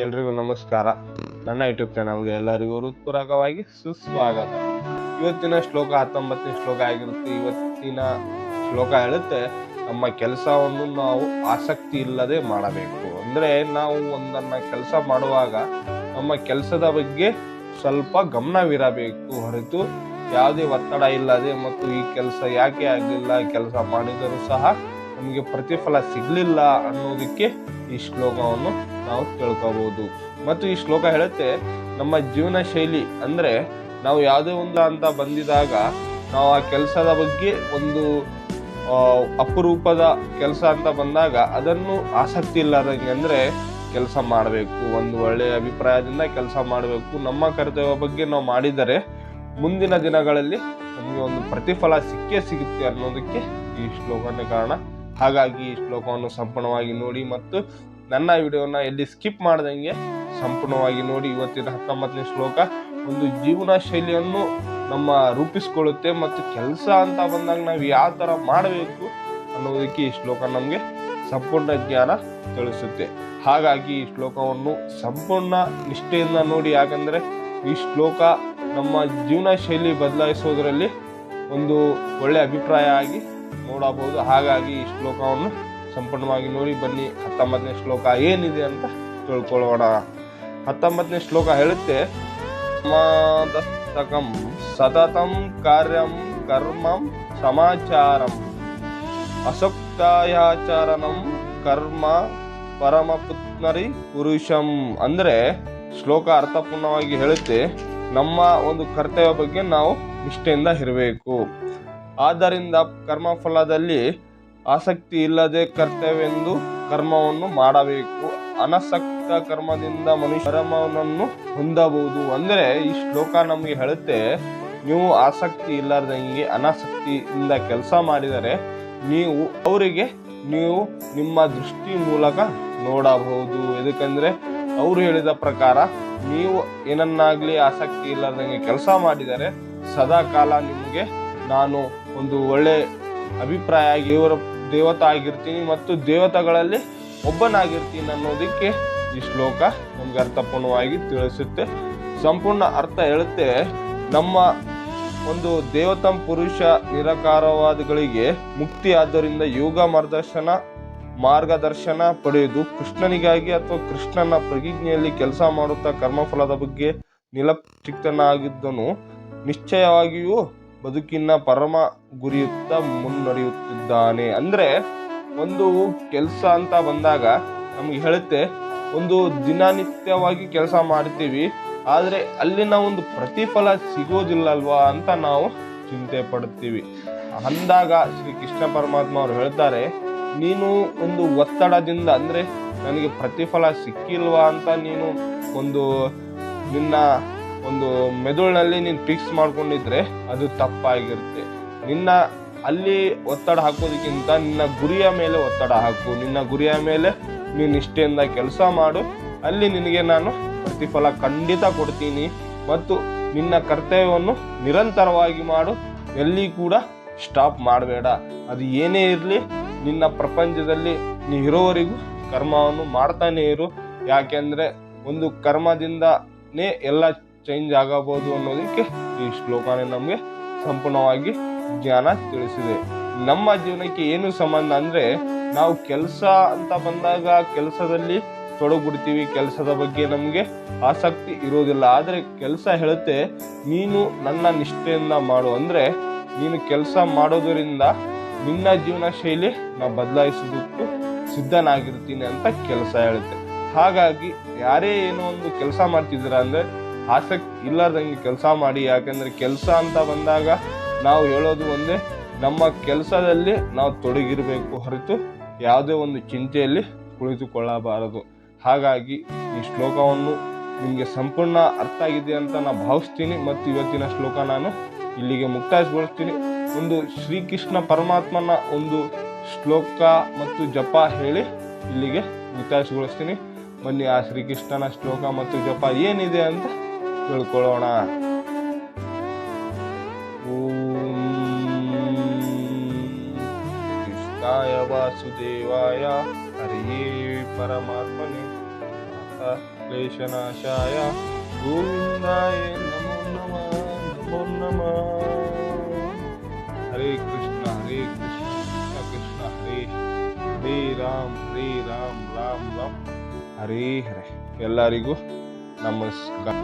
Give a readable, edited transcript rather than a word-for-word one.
ಎಲ್ರಿಗೂ ನಮಸ್ಕಾರ. ನನ್ನ ಯೂಟ್ಯೂಬ್ ಚಾನಲ್ಗೆ ಎಲ್ಲರಿಗೂ ಹೃತ್ಪೂರ್ವಕವಾಗಿ ಸುಸ್ವಾಗತ. ಇವತ್ತಿನ ಶ್ಲೋಕ 19ನೇ ಶ್ಲೋಕ ಆಗಿರುತ್ತೆ. ಇವತ್ತಿನ ಶ್ಲೋಕ ಹೇಳುತ್ತೆ, ನಮ್ಮ ಕೆಲಸವನ್ನು ನಾವು ಆಸಕ್ತಿ ಇಲ್ಲದೆ ಮಾಡಬೇಕು. ಅಂದರೆ ನಾವು ಒಂದನ್ನು ಕೆಲಸ ಮಾಡುವಾಗ ನಮ್ಮ ಕೆಲಸದ ಬಗ್ಗೆ ಸ್ವಲ್ಪ ಗಮನವಿರಬೇಕು ಹೊರತು ಯಾವುದೇ ಒತ್ತಡ ಇಲ್ಲದೆ ಮತ್ತು ಈ ಕೆಲಸ ಯಾಕೆ ಆಗಲಿಲ್ಲ, ಕೆಲಸ ಮಾಡಿದರೂ ಸಹ ನಮಗೆ ಪ್ರತಿಫಲ ಸಿಗಲಿಲ್ಲ ಅನ್ನೋದಕ್ಕೆ ಈ ಶ್ಲೋಕವನ್ನು ನಾವು ತಿಳ್ಕೋಬಹುದು. ಮತ್ತು ಈ ಶ್ಲೋಕ ಹೇಳುತ್ತೆ, ನಮ್ಮ ಜೀವನ ಶೈಲಿ ಅಂದರೆ ನಾವು ಯಾವುದೇ ಒಂದು ಅಂತ ಬಂದಿದಾಗ ನಾವು ಆ ಕೆಲಸದ ಬಗ್ಗೆ ಒಂದು ಅಪರೂಪದ ಕೆಲಸ ಅಂತ ಬಂದಾಗ ಅದನ್ನು ಆಸಕ್ತಿ ಇಲ್ಲದಂಗೆ ಅಂದರೆ ಕೆಲಸ ಮಾಡಬೇಕು, ಒಂದು ಒಳ್ಳೆಯ ಅಭಿಪ್ರಾಯದಿಂದ ಕೆಲಸ ಮಾಡಬೇಕು. ನಮ್ಮ ಕರ್ತವ್ಯ ಬಗ್ಗೆ ನಾವು ಮಾಡಿದರೆ ಮುಂದಿನ ದಿನಗಳಲ್ಲಿ ನಮಗೆ ಒಂದು ಪ್ರತಿಫಲ ಸಿಕ್ಕೇ ಸಿಗುತ್ತೆ ಅನ್ನೋದಕ್ಕೆ ಈ ಶ್ಲೋಕನೇ ಕಾರಣ. ಹಾಗಾಗಿ ಈ ಶ್ಲೋಕವನ್ನು ಸಂಪೂರ್ಣವಾಗಿ ನೋಡಿ ಮತ್ತು ನನ್ನ ವಿಡಿಯೋನ ಎಲ್ಲಿ ಸ್ಕಿಪ್ ಮಾಡ್ದಂಗೆ ಸಂಪೂರ್ಣವಾಗಿ ನೋಡಿ. ಇವತ್ತಿನ 19ನೇ ಶ್ಲೋಕ ಒಂದು ಜೀವನ ಶೈಲಿಯನ್ನು ನಮ್ಮ ರೂಪಿಸ್ಕೊಳ್ಳುತ್ತೆ ಮತ್ತು ಕೆಲಸ ಅಂತ ಬಂದಾಗ ನಾವು ಯಾವ ಥರ ಮಾಡಬೇಕು ಅನ್ನೋದಕ್ಕೆ ಈ ಶ್ಲೋಕ ನಮಗೆ ಸಂಪೂರ್ಣ ಜ್ಞಾನ ತಿಳಿಸುತ್ತೆ. ಹಾಗಾಗಿ ಈ ಶ್ಲೋಕವನ್ನು ಸಂಪೂರ್ಣ ನಿಷ್ಠೆಯಿಂದ ನೋಡಿ, ಯಾಕಂದರೆ ಈ ಶ್ಲೋಕ ನಮ್ಮ ಜೀವನ ಶೈಲಿ ಬದಲಾಯಿಸೋದ್ರಲ್ಲಿ ಒಂದು ಒಳ್ಳೆಯ ಅಭಿಪ್ರಾಯ ಆಗಿ ನೋಡಬಹುದು. ಹಾಗಾಗಿ ಈ ಶ್ಲೋಕವನ್ನು ಸಂಪೂರ್ಣವಾಗಿ ನೋಡಿ. ಬನ್ನಿ 19ನೇ ಶ್ಲೋಕ ಏನಿದೆ ಅಂತ ತಿಳ್ಕೊಳ್ಳೋಣ. 19ನೇ ಶ್ಲೋಕ ಹೇಳುತ್ತೆ, ಮದಸ್ತಕಂ ಸತತಂ ಕಾರ್ಯಂ ಕರ್ಮಂ ಸಮಾಚಾರಂ ಅಸಕ್ತಾಯಾಚರಣಂ ಕರ್ಮ ಪರಮಪುತ್ನರಿ ಪುರುಷಂ. ಅಂದರೆ ಶ್ಲೋಕ ಅರ್ಥಪೂರ್ಣವಾಗಿ ಹೇಳುತ್ತೆ, ನಮ್ಮ ಒಂದು ಕರ್ತವ್ಯ ಬಗ್ಗೆ ನಾವು ನಿಷ್ಠೆಯಿಂದ ಇರಬೇಕು. ಆದ್ದರಿಂದ ಕರ್ಮಫಲದಲ್ಲಿ ಆಸಕ್ತಿ ಇಲ್ಲದೆ ಕರ್ತವ್ಯವೆಂದು ಕರ್ಮವನ್ನು ಮಾಡಬೇಕು. ಅನಾಸಕ್ತ ಕರ್ಮದಿಂದ ಮನುಷ್ಯ ಪರಮವನ್ನು ಹೊಂದಬಹುದು. ಅಂದರೆ ಈ ಶ್ಲೋಕ ನಮಗೆ ಹೇಳುತ್ತೆ, ನೀವು ಆಸಕ್ತಿ ಇಲ್ಲದಂಗೆ ಅನಾಸಕ್ತಿಯಿಂದ ಕೆಲಸ ಮಾಡಿದರೆ ನೀವು ಅವರಿಗೆ ನೀವು ನಿಮ್ಮ ದೃಷ್ಟಿ ಮೂಲಕ ನೋಡಬಹುದು. ಎದಕ್ಕಂದ್ರೆ ಅವರು ಹೇಳಿದ ಪ್ರಕಾರ ನೀವು ಏನನ್ನಾಗ್ಲಿ ಆಸಕ್ತಿ ಇಲ್ಲದಂಗೆ ಕೆಲಸ ಮಾಡಿದರೆ ಸದಾ ಕಾಲ ನಿಮಗೆ ನಾನು ಒಂದು ಒಳ್ಳೆ ಅಭಿಪ್ರಾಯ ಆಗಿ ದೇವತಾ ಆಗಿರ್ತೀನಿ ಮತ್ತು ದೇವತೆಗಳಲ್ಲಿ ಒಬ್ಬನಾಗಿರ್ತೀನಿ ಅನ್ನೋದಕ್ಕೆ ಈ ಶ್ಲೋಕ ನಮ್ಗೆ ಅರ್ಥಪೂರ್ಣವಾಗಿ ತಿಳಿಸುತ್ತೆ. ಸಂಪೂರ್ಣ ಅರ್ಥ ಹೇಳುತ್ತೆ, ನಮ್ಮ ಒಂದು ದೇವತಂ ಪುರುಷ ನಿರಾಕಾರವಾದಿಗಳಿಗೆ ಮುಕ್ತಿ ಆದ್ದರಿಂದ ಯೋಗ ಮಾರ್ಗದರ್ಶನ ಪಡೆಯುವುದು, ಕೃಷ್ಣನಿಗಾಗಿ ಅಥವಾ ಕೃಷ್ಣನ ಪ್ರತಿಜ್ಞೆಯಲ್ಲಿ ಕೆಲಸ ಮಾಡುತ್ತಾ ಕರ್ಮಫಲದ ಬಗ್ಗೆ ನಿಲಚಿತನಾಗಿದ್ದನು ನಿಶ್ಚಯವಾಗಿಯೂ ಬದುಕಿನ ಪರಮ ಗುರಿಯುತ್ತ ಮುನ್ನಡೆಯುತ್ತಿದ್ದಾನೆ. ಅಂದರೆ ಒಂದು ಕೆಲಸ ಅಂತ ಬಂದಾಗ ನಮ್ಗೆ ಹೇಳುತ್ತೆ, ಒಂದು ದಿನನಿತ್ಯವಾಗಿ ಕೆಲಸ ಮಾಡ್ತೀವಿ, ಆದರೆ ಅಲ್ಲಿನ ಒಂದು ಪ್ರತಿಫಲ ಸಿಗೋದಿಲ್ಲಲ್ವಾ ಅಂತ ನಾವು ಚಿಂತೆ ಪಡುತ್ತೀವಿ. ಅಂದಾಗ ಶ್ರೀ ಕೃಷ್ಣ ಪರಮಾತ್ಮ ಅವರು ಹೇಳ್ತಾರೆ, ನೀನು ಒಂದು ಒತ್ತಡದಿಂದ ಅಂದರೆ ನನಗೆ ಪ್ರತಿಫಲ ಸಿಕ್ಕಿಲ್ವಾ ಅಂತ ನೀನು ಒಂದು ನಿನ್ನ ಒಂದು ಮೆದುಳಿನಲ್ಲಿ ನೀನು ಫಿಕ್ಸ್ ಮಾಡ್ಕೊಂಡಿದ್ರೆ ಅದು ತಪ್ಪಾಗಿರುತ್ತೆ. ನಿನ್ನ ಅಲ್ಲಿ ಒತ್ತಡ ಹಾಕೋದಕ್ಕಿಂತ ನಿನ್ನ ಗುರಿಯ ಮೇಲೆ ಒತ್ತಡ ಹಾಕು. ನಿನ್ನ ಗುರಿಯ ಮೇಲೆ ನೀನು ನಿಷ್ಠೆಯಿಂದ ಕೆಲಸ ಮಾಡು, ಅಲ್ಲಿ ನಿನಗೆ ನಾನು ಪ್ರತಿಫಲ ಖಂಡಿತ ಕೊಡ್ತೀನಿ. ಮತ್ತು ನಿನ್ನ ಕರ್ತವ್ಯವನ್ನು ನಿರಂತರವಾಗಿ ಮಾಡು, ಎಲ್ಲಿ ಕೂಡ ಸ್ಟಾಪ್ ಮಾಡಬೇಡ. ಅದು ಏನೇ ಇರಲಿ, ನಿನ್ನ ಪ್ರಪಂಚದಲ್ಲಿ ನೀ ಇರೋವರೆಗೂ ಕರ್ಮವನ್ನು ಮಾಡ್ತಾನೆ ಇರು. ಯಾಕೆಂದರೆ ಒಂದು ಕರ್ಮದಿಂದನೇ ಎಲ್ಲ ಚೇಂಜ್ ಆಗಬಹುದು ಅನ್ನೋದಕ್ಕೆ ಈ ಶ್ಲೋಕನೇ ನಮಗೆ ಸಂಪೂರ್ಣವಾಗಿ ಜ್ಞಾನ ತಿಳಿಸಿದೆ. ನಮ್ಮ ಜೀವನಕ್ಕೆ ಏನು ಸಂಬಂಧ ಅಂದರೆ, ನಾವು ಕೆಲಸ ಅಂತ ಬಂದಾಗ ಕೆಲಸದಲ್ಲಿ ತೊಡಗ್ಬಿಡ್ತೀವಿ, ಕೆಲಸದ ಬಗ್ಗೆ ನಮಗೆ ಆಸಕ್ತಿ ಇರೋದಿಲ್ಲ. ಆದರೆ ಕೆಲಸ ಹೇಳುತ್ತೆ, ನೀನು ನನ್ನ ನಿಷ್ಠೆಯಿಂದ ಮಾಡು. ಅಂದರೆ ನೀನು ಕೆಲಸ ಮಾಡೋದರಿಂದ ನಿನ್ನ ಜೀವನ ಶೈಲಿ ನಾವು ಬದಲಾಯಿಸೋದಕ್ಕೂ ಸಿದ್ಧನಾಗಿರ್ತೀನಿ ಅಂತ ಕೆಲಸ ಹೇಳುತ್ತೆ. ಹಾಗಾಗಿ ಯಾರೇ ಏನೋ ಒಂದು ಕೆಲಸ ಮಾಡ್ತಿದ್ದೀರ ಅಂದರೆ ಆಸಕ್ತಿ ಇಲ್ಲದಂಗೆ ಕೆಲಸ ಮಾಡಿ. ಯಾಕೆಂದರೆ ಕೆಲಸ ಅಂತ ಬಂದಾಗ ನಾವು ಹೇಳೋದು ಒಂದೇ, ನಮ್ಮ ಕೆಲಸದಲ್ಲಿ ನಾವು ತೊಡಗಿರಬೇಕು ಹೊರತು ಯಾವುದೇ ಒಂದು ಚಿಂತೆಯಲ್ಲಿ ಕುಳಿತುಕೊಳ್ಳಬಾರದು. ಹಾಗಾಗಿ ಈ ಶ್ಲೋಕವನ್ನು ನಿಮಗೆ ಸಂಪೂರ್ಣ ಅರ್ಥ ಆಗಿದೆ ಅಂತ ನಾನು ಭಾವಿಸ್ತೀನಿ. ಮತ್ತು ಇವತ್ತಿನ ಶ್ಲೋಕ ನಾನು ಇಲ್ಲಿಗೆ ಮುಕ್ತಾಯಗೊಳಿಸ್ತೀನಿ. ಒಂದು ಶ್ರೀಕೃಷ್ಣ ಪರಮಾತ್ಮನ ಒಂದು ಶ್ಲೋಕ ಮತ್ತು ಜಪ ಹೇಳಿ ಇಲ್ಲಿಗೆ ಮುಕ್ತಾಯಗೊಳಿಸ್ತೀನಿ. ಬನ್ನಿ ಆ ಶ್ರೀಕೃಷ್ಣನ ಶ್ಲೋಕ ಮತ್ತು ಜಪ ಏನಿದೆ ಅಂತ ತಿಳ್ಕೊಳ್ಳೋಣ. ಓಂ ಕೃಷ್ಣಾಯ ವಾಸುದೇವಾಯ ಹರಿಯೇ ಪರಮಾತ್ಮನೇ ಕ್ಲೇಶನಾಶಾಯ ಗೋವಿಂದಾಯ ನಮೋ ನಮಃ ನಮೋ ನಮಃ. ಹರೇ ಕೃಷ್ಣ ಕೃಷ್ಣ ಕೃಷ್ಣ ಹರೇ ರಾಮ್ ರಾಮ್ ರಾಮ್ ಹರೇ ಹರೇ. ಎಲ್ಲರಿಗೂ ನಮಸ್ಕಾರ.